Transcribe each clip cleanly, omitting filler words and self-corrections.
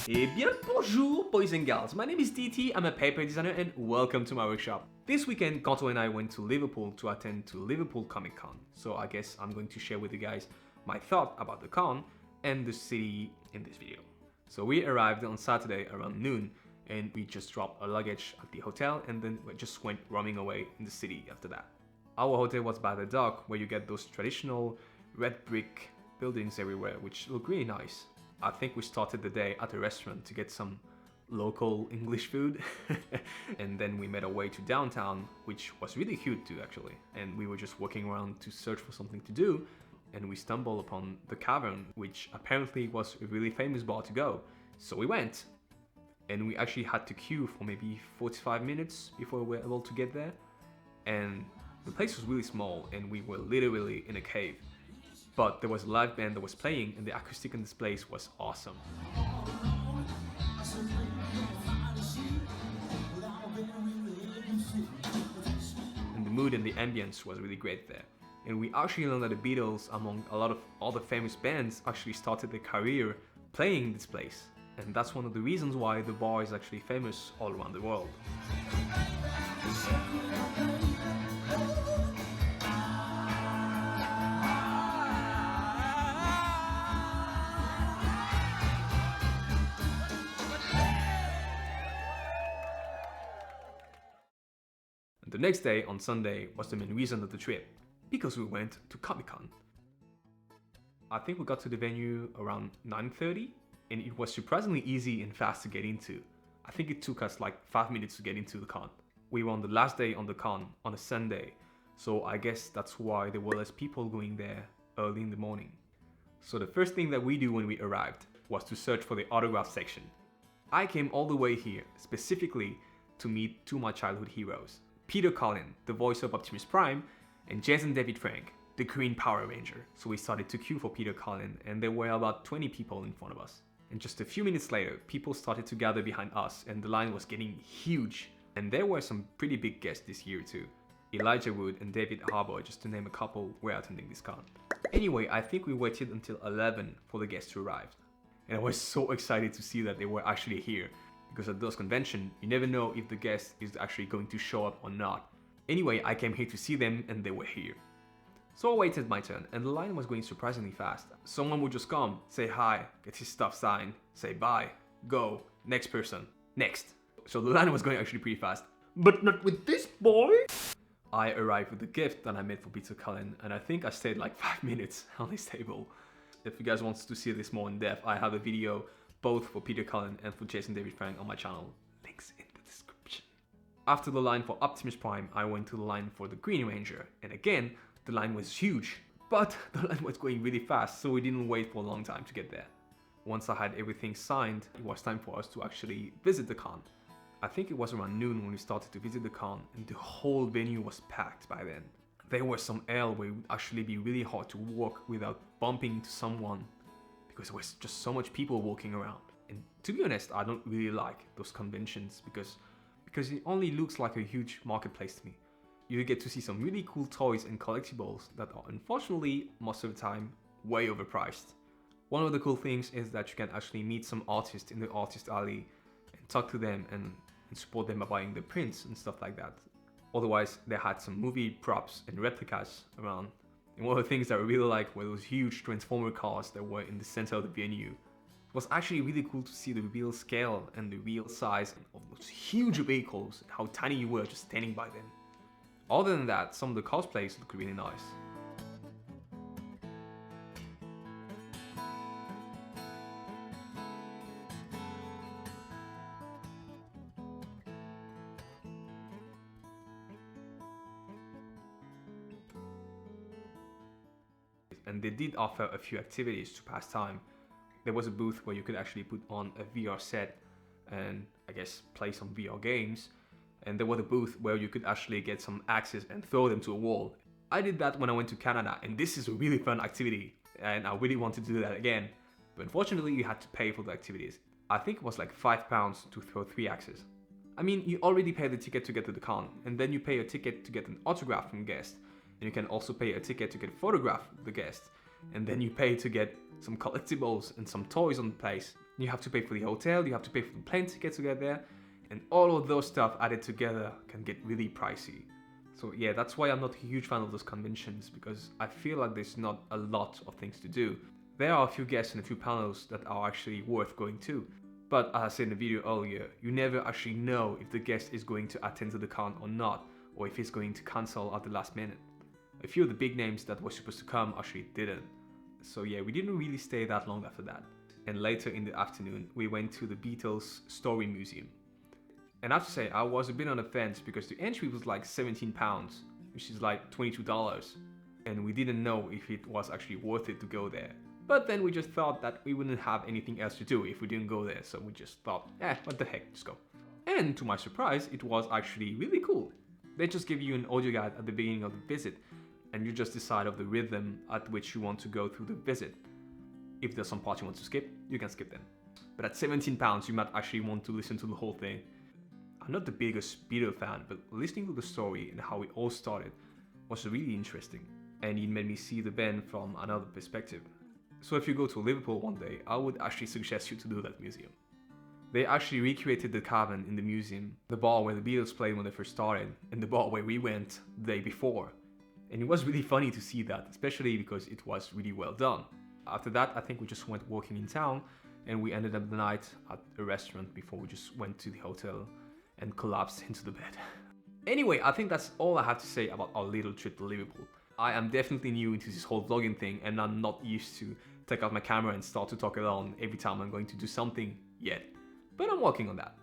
Eh bien bonjour boys and girls, my name is DT, I'm a paper designer and welcome to my workshop. This weekend, Kanto and I went to Liverpool to attend to Liverpool Comic Con, so I guess I'm going to share with you guys my thought about the con and the city in this video. So we arrived on Saturday around noon and we just dropped our luggage at the hotel and then we just went roaming away in the city after that. Our hotel was by the dock where you get those traditional red brick buildings everywhere which look really nice. I think we started the day at a restaurant to get some local English food and then we made our way to downtown, which was really cute too actually, and we were just walking around to search for something to do and we stumbled upon the Cavern, which apparently was a really famous bar to go. So we went and we actually had to queue for maybe 45 minutes before we were able to get there, and the place was really small and we were literally in a cave. But there was a live band that was playing and the acoustic in this place was awesome. And the mood and the ambience was really great there. And we actually learned that the Beatles, among a lot of other famous bands, actually started their career playing in this place. And that's one of the reasons why the bar is actually famous all around the world. The next day, on Sunday, was the main reason of the trip, because we went to Comic-Con. I think we got to the venue around 9:30, and it was surprisingly easy and fast to get into. I think it took us like 5 minutes to get into the con. We were on the last day on the con, on a Sunday, so I guess that's why there were less people going there early in the morning. So the first thing that we do when we arrived was to search for the autograph section. I came all the way here, specifically to meet two of my childhood heroes. Peter Cullen, the voice of Optimus Prime, and Jason David Frank, the Green Power Ranger. So we started to queue for Peter Cullen and there were about 20 people in front of us. And just a few minutes later, people started to gather behind us and the line was getting huge. And there were some pretty big guests this year too. Elijah Wood and David Harbour, just to name a couple, were attending this con. Anyway, I think we waited until 11 for the guests to arrive. And I was so excited to see that they were actually here. Because at those conventions, you never know if the guest is actually going to show up or not. Anyway, I came here to see them and they were here. So I waited my turn and the line was going surprisingly fast. Someone would just come, say hi, get his stuff signed, say bye, go, next person, next. So the line was going actually pretty fast. But not with this boy! I arrived with the gift that I made for Peter Cullen and I think I stayed like 5 minutes on his table. If you guys want to see this more in depth, I have a video both for Peter Cullen and for Jason David Frank on my channel. Links in the description. After the line for Optimus Prime, I went to the line for the Green Ranger. And again, the line was huge. But the line was going really fast, so we didn't wait for a long time to get there. Once I had everything signed, it was time for us to actually visit the con. I think it was around noon when we started to visit the con, and the whole venue was packed by then. There were some aisles where it would actually be really hard to walk without bumping into someone, because there was just so much people walking around. And to be honest, I don't really like those conventions because it only looks like a huge marketplace to me. You get to see some really cool toys and collectibles that are unfortunately, most of the time, way overpriced. One of the cool things is that you can actually meet some artists in the artist alley and talk to them and support them by buying the prints and stuff like that. Otherwise, they had some movie props and replicas around. And one of the things that I really liked were those huge Transformer cars that were in the center of the venue. It was actually really cool to see the real scale and the real size of those huge vehicles and how tiny you were just standing by them. Other than that, some of the cosplays look really nice. And they did offer a few activities to pass time. There was a booth where you could actually put on a VR set and I guess play some VR games. And there was a booth where you could actually get some axes and throw them to a wall. I did that when I went to Canada and this is a really fun activity and I really wanted to do that again. But unfortunately you had to pay for the activities. I think it was like £5 to throw 3 axes. I mean, you already pay the ticket to get to the con and then you pay a ticket to get an autograph from guests. And you can also pay a ticket to get a photograph of the guest. And then you pay to get some collectibles and some toys on the place. You have to pay for the hotel, you have to pay for the plane ticket to get there, and all of those stuff added together can get really pricey. So yeah, that's why I'm not a huge fan of those conventions, because I feel like there's not a lot of things to do. There are a few guests and a few panels that are actually worth going to. But as I said in the video earlier, you never actually know if the guest is going to attend to the con or not, or if he's going to cancel at the last minute. A few of the big names that were supposed to come actually didn't. So yeah, we didn't really stay that long after that. And later in the afternoon, we went to the Beatles Story Museum. And I have to say, I was a bit on the fence because the entry was like £17, which is like $22. And we didn't know if it was actually worth it to go there. But then we just thought that we wouldn't have anything else to do if we didn't go there, so we just thought, what the heck, just go. And to my surprise, it was actually really cool. They just give you an audio guide at the beginning of the visit, and you just decide of the rhythm at which you want to go through the visit. If there's some parts you want to skip, you can skip them. But at £17, you might actually want to listen to the whole thing. I'm not the biggest Beatles fan, but listening to the story and how it all started was really interesting, and it made me see the band from another perspective. So if you go to Liverpool one day, I would actually suggest you to do that museum. They actually recreated the cabin in the museum, the bar where the Beatles played when they first started, and the bar where we went the day before. And it was really funny to see that, especially because it was really well done. After that, I think we just went walking in town, and we ended up the night at a restaurant before we just went to the hotel and collapsed into the bed. Anyway, I think that's all I have to say about our little trip to Liverpool. I am definitely new into this whole vlogging thing, and I'm not used to take out my camera and start to talk alone every time I'm going to do something yet. But I'm working on that.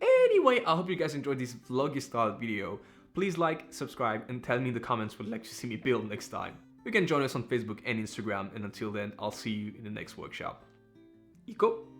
Anyway, I hope you guys enjoyed this vloggy style video. Please like, subscribe, and tell me in the comments what you'd like to see me build next time. You can join us on Facebook and Instagram, and until then, I'll see you in the next workshop. Iko!